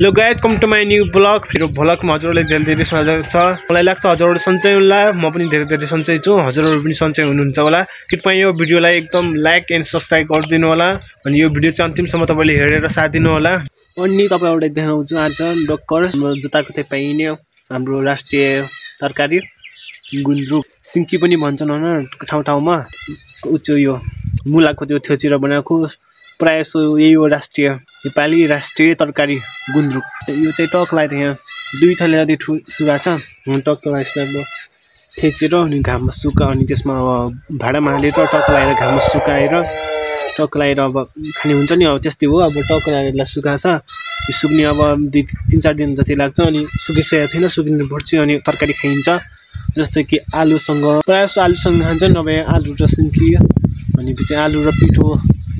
Hello guys, come to my new vlog. मेरो भ्लगमा हजुरहरुलाई धेरै स्वागत छ। मलाई लाग्छ हजुरहरु सन्चै होला, म पनि धेरै सन्चै छु। हजुरहरु पनि सन्चै हुनुहुन्छ होला। कृपया यो भिडियोलाई एकदम लाइक एन्ड सब्स्क्राइब गरिदिनु होला अनि यो भिडियो चाहिँ अन्तिमसम्म तपाईले हेरेर साथ दिनु होला। अनि तपाईहरुलाई देखाउँछु आज डक्कर जुत्ताको चाहिँ पाइने हाम्रो राष्ट्रिय तरकारी गुन्द्रुक सिंकी पनि भन्छन् हैन ठाउँ ठाउँमा। उच्च यो मुलाको त्यो थेचेर बनाएको प्राय सो यही हो राष्ट्रिय नेपाली राष्ट्रिय तरकारी गुन्द्रुक। यो चाहिँ टक लाएर यहाँ दुई थले जति सुगा छ। टकलाई यसलाई थेचेर अनि घाममा सुका अनि त्यसमा भाडामा हालेर टक लाएर घाममा सुकाएर टक लाएर अब खाने हुन्छ नि। अब त्यस्तै हो। अब टक लाएर सुका छ। यो सुक्ने अब 3-4 दिन जति लाग्छ अनि सुकिसकेको छैन, सुकिनु पर्छ अनि तरकारी खाइन्छ। जस्तै कि आलुसँग प्राय जस्तो आलुसँग खान्छन्, नभए आलु र सिन्की अनि पछि आलु र पिठो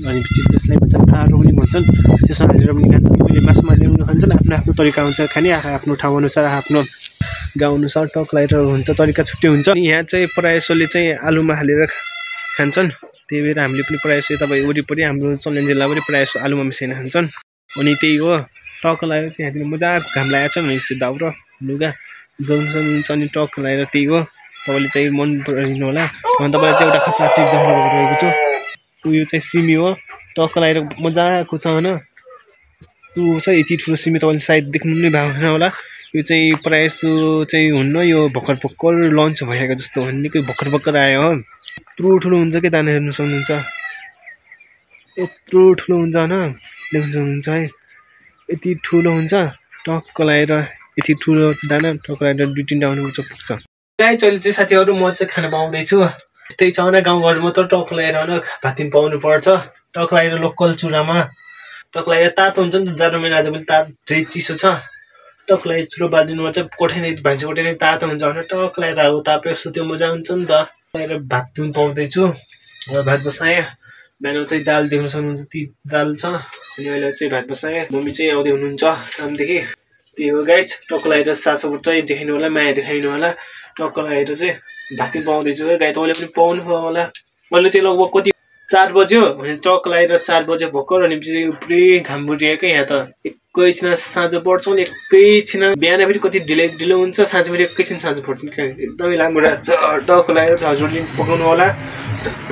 अनि पछि त्यसलाई भन्छन् फाटो पनि भन्छन्। त्यसमा हालेर पनि खान्छन्। कोहीले मासुमा ल्याउनु खान्छन्। आफ्नो आफ्नो तरिका हुन्छ खाने, आफ्नो ठाउँ अनुसार आफ्नो गाउँ अनुसार टक लाएर हुन्छ तरिका छुट्टै हुन्छ। अनि यहाँ चाहिँ प्रायसोले चाहिँ आलुमा हालेर खान्छन्। त्यही भएर हामीले पनि प्रायसो तपाईँ वरिपरि हाम्रो चल्यान जिल्ला पनि प्रायसो आलुमा मिसाएर खान्छन्। अनि त्यही हो टक लाएर चाहिँ यहाँतिर मजाको घाम लागेको छ भने चाहिँ दाउरा लुगा हुन्छ अनि टक लाएर त्यही हो। तपाईँले चाहिँ मन पराइदिनु होला। अनि तपाईँलाई चाहिँ एउटा खतरा चिज देखाउन गएको छु। यो चाहिँ सिमी हो। टक लाएर मजाको छ हैन। यो चाहिँ यति ठुलो सिमी तपाईँले सायद देख्नु नै भएको होला। यो चाहिँ प्रायसो चाहिँ हुन्न, यो भर्खर लन्च भइरहेको जस्तो हो। निकै भर्खर आयो हो। यत्रो ठुलो हुन्छ के दाना हेर्नु सक्नुहुन्छ। यत्रो ठुलो हुन्छ हैन, देख्नु सक्नुहुन्छ है। यति ठुलो हुन्छ टक लाएर यति ठुलो दाना टक लाएर 2-3 टा आउनु पुग्छ। गाइस अहिले चाहिँ साथीहरु म चाहिँ खाना पाउँदै छु। त्यही छ न गाउँ घरमा त टक लाएर हैन भातिम पाउनु पर्छ। टक लाएर लोकल चुरामा टक लाएर तातो हुन्छ नि त। जाडो महिना आज पनि धेरै चिसो छ। टक लाएर चुरो बादिनुमा चाहिँ कोठे भान्सा कोठे नै तातो हुन्छ भने टक लाएर अब तापेर त्यो मजा हुन्छ नि त। लाएर भात पनि पाउँदै छु। भात बसाएँ। बिहान चाहिँ दाल देख्न सक्नुहुन्छ, ती दाल छ। अनि अहिले चाहिँ भात बसाएँ। मम्मी चाहिँ आउँदै हुनुहुन्छ कामदेखि। त्यही हो गाइस, टक लाएर साथसाथ चाहिँ देखाइनु होला, माया देखाइनु होला। टक लाएर चाहिँ भात पाउँदै छु। गाई तपाईँले पनि पाउनु भयो होला। मैले चाहिँ लगभग कति 4 बज्यो भने टक लाएर 4 बजे भर्खर अनि पुरै घाम बुटिएकै। यहाँ त एकैछिन साँझ पर्छ नि एकैछिन। बिहान फेरि कति ढिलो हुन्छ, साँझ फेरि एकैछिन साँझ पर्छ। एकदमै लामो रात छ। टक लाएर हजुरले पकाउनु होला।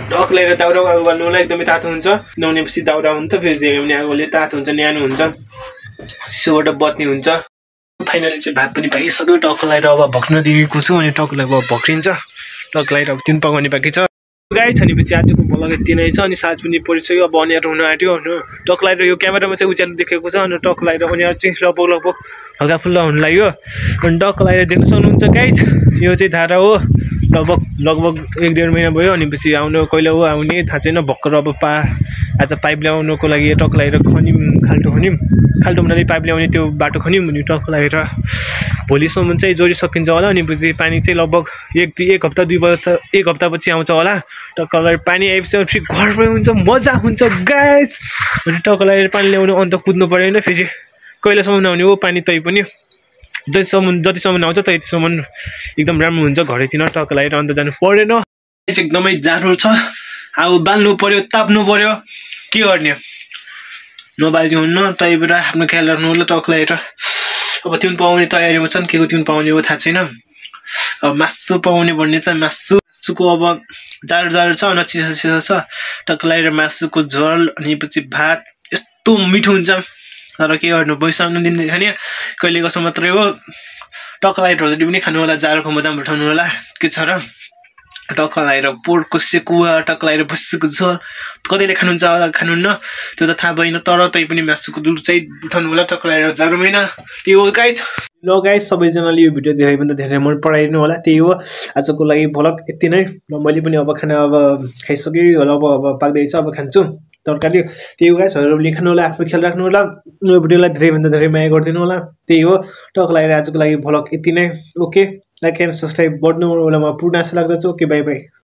टक लाएर दाउरा आगो बाल्नु होला। एकदमै तातो हुन्छ। नहुनेपछि दाउरा हुन्छ फेरि दियो भने आगोले तातो हुन्छ, न्यानो हुन्छ, सिसोबाट बत्ने हुन्छ। फाइनली चाहिँ भात पनि पाकिसक्यो। टक लाएर अब भक्न दिएको छु अनि टक लाएर अब भक्रिन्छ। टक लाएर अब 3 पकाउने बाँकी छ। गाइस भनेपछि आजको भ्लग यति नै छ। अनि साँझ पनि परिसक्यो, अब अनिहार हुन आँट्यो। टक लाएर यो क्यामेरामा चाहिँ उज्यालो देखेको छ अनि टक लाएर अनिहार चाहिँ लगभग हल्का फुल्ला हुन लाग्यो। अनि टक लाएर देख्न सक्नुहुन्छ गाइस, यो चाहिँ धारा हो। लगभग 1-1.5 महिना भयो। अनि पछि आउनु कहिले हो आउने थाहा छैन। भर्खर अब आज पाइप ल्याउनको लागि टक लाएर खनिम, खाल्टो भन्नाले पाइप ल्याउने त्यो बाटो खनिम अनि टक लाएर भोलिसम्म चाहिँ जोडी सकिन्छ होला। अनि पछि पानी चाहिँ लगभग 1 हप्ता 1 हप्तापछि आउँछ होला। टक लाएर पानी आएपछि फेरि घरमै हुन्छ, मजा हुन्छ गाइस। अनि टक लाएर पानी ल्याउनु अन्त कुद्नु परेन। फेरि कहिलेसम्म आउने हो पानी, तै पनि जतिसम्म आउँछ त्यतिसम्म एकदम राम्रो हुन्छ घरैतिर। टक लाएर अन्त जानु परेन। एकदमै जाडो छ। अब बाल्नु पर्यो, ताप्नु पर्यो, के गर्ने नबाल्नु हुन्न। त्यही भएर आफ्नो ख्याल राख्नु होला। टक लाएर अब तिउन पाउने तयारीमा छन्। के को तिउन पाउने हो थाहा छैन। अब मासु पाउने भन्ने चाहिँ मासुको अब जाडो छ न, चिसो छ। टक लाएर मासुको झोल अनि पछि भात यस्तो मिठो हुन्छ। तर के गर्नु, बैसाउनु दिन खाने कहिले कसो मात्रै हो। टक लाएर रोटी पनि खानु होला, जाडोको मजा उठाउनु होला। के छ र टक लाएर पोर्कको सेकुवा, टक लाएर भुस्सुको झोल कतिले खानुहुन्छ होला, खानुहुन्न त्यो त थाहा भएन। तर तै पनि मासुको दुध चाहिँ उठाउनु होला टक लाएर जाडो महिना। त्यही हो गाइस। ल गाइस, सबैजनाले यो भिडियो धेरैभन्दा धेरै मन पराइदिनु होला। त्यही हो आजको लागि भ्लग यति नै। मैले पनि अब खाना अब खाइसकेँ होला। अब पाक्दैछ, अब खान्छु तरकारी। त्यही हो गाइस, हजुरले खानु होला, आफ्नो ख्याल राख्नु होला। यो भिडियोलाई धेरैभन्दा धेरै माया गरिदिनु होला। त्यही हो टक लाएर आजको लागि भ्लग यति नै। ओके, लाइक एन्ड सब्सक्राइब गर्नु होला। म पूर्ण आशा लाग्दछु। Okay, bye by.